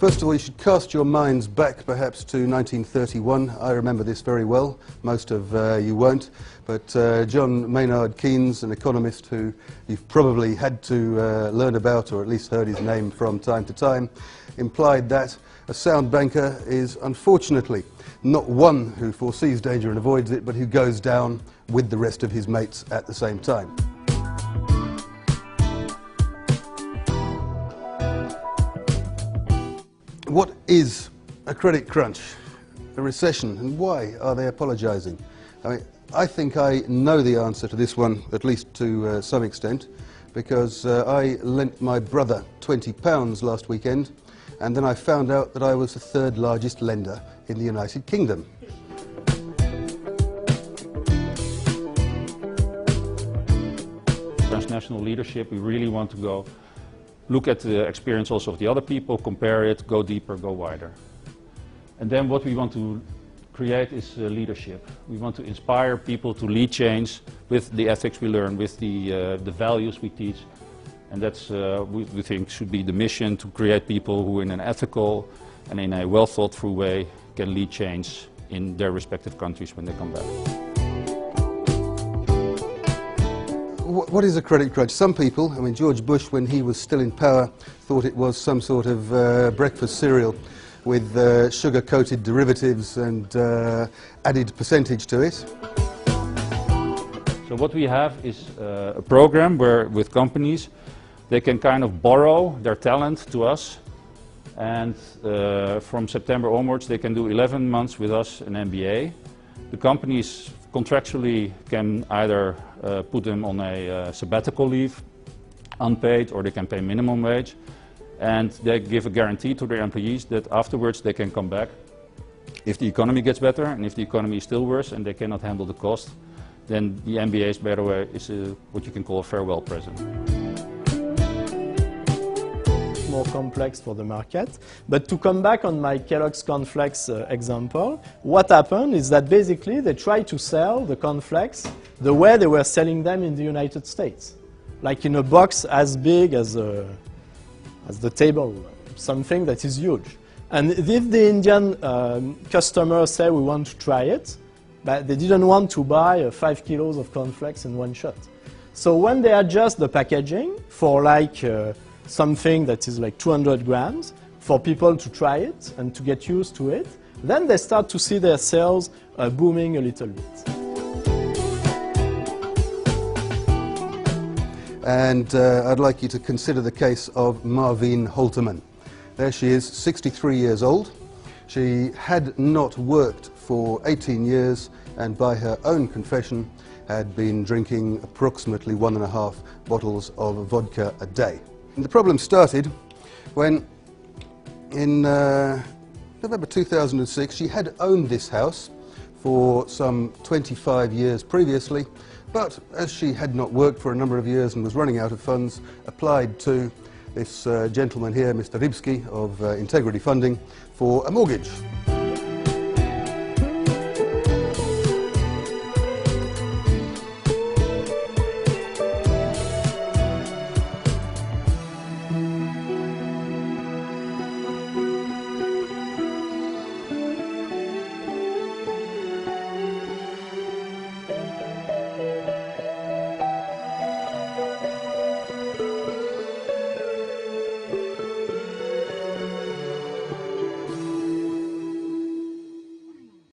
First of all, you should cast your minds back perhaps to 1931. I remember this very well. Most of you won't. But John Maynard Keynes, an economist who you've probably had to learn about, or at least heard his name from time to time, implied that a sound banker is unfortunately not one who foresees danger and avoids it, but who goes down with the rest of his mates at the same time. What is a credit crunch, a recession, and why are they apologising? I think I know the answer to this one, at least to some extent, because I lent my brother £20 last weekend, and then I found out that I was the third largest lender in the United Kingdom. Transnational leadership, we really want to go look at the experience also of the other people, compare it, go deeper, go wider. And then what we want to create is leadership. We want to inspire people to lead change with the ethics we learn, with the values we teach. And that's, we think, should be the mission, to create people who in an ethical and in a well thought through way can lead change in their respective countries when they come back. What is a credit crunch? Some people, George Bush, when he was still in power, thought it was some sort of breakfast cereal with sugar-coated derivatives and added percentage to it. So what we have is a program where, with companies, they can kind of borrow their talent to us, and from September onwards they can do 11 months with us, an MBA. The companies contractually can either put them on a sabbatical leave, unpaid, or they can pay minimum wage, and they give a guarantee to their employees that afterwards they can come back if the economy gets better, and if the economy is still worse and they cannot handle the cost, then the MBA, by the way, is what you can call a farewell present. More complex for the market. But to come back on my Kellogg's cornflakes example, what happened is that basically they tried to sell the cornflakes the way they were selling them in the United States, like in a box as big as the table, something that is huge. And if the Indian customers say we want to try it, but they didn't want to buy 5 kilos of cornflakes in one shot. So when they adjust the packaging for like something that is like 200 grams for people to try it and to get used to it, then they start to see their sales booming a little bit. And I'd like you to consider the case of Marveen Holterman. There she is, 63 years old. She had not worked for 18 years, and by her own confession had been drinking approximately 1.5 bottles of vodka a day. And the problem started when, in November 2006, she had owned this house for some 25 years previously, but as she had not worked for a number of years and was running out of funds, applied to this gentleman here, Mr. Rybski of Integrity Funding, for a mortgage.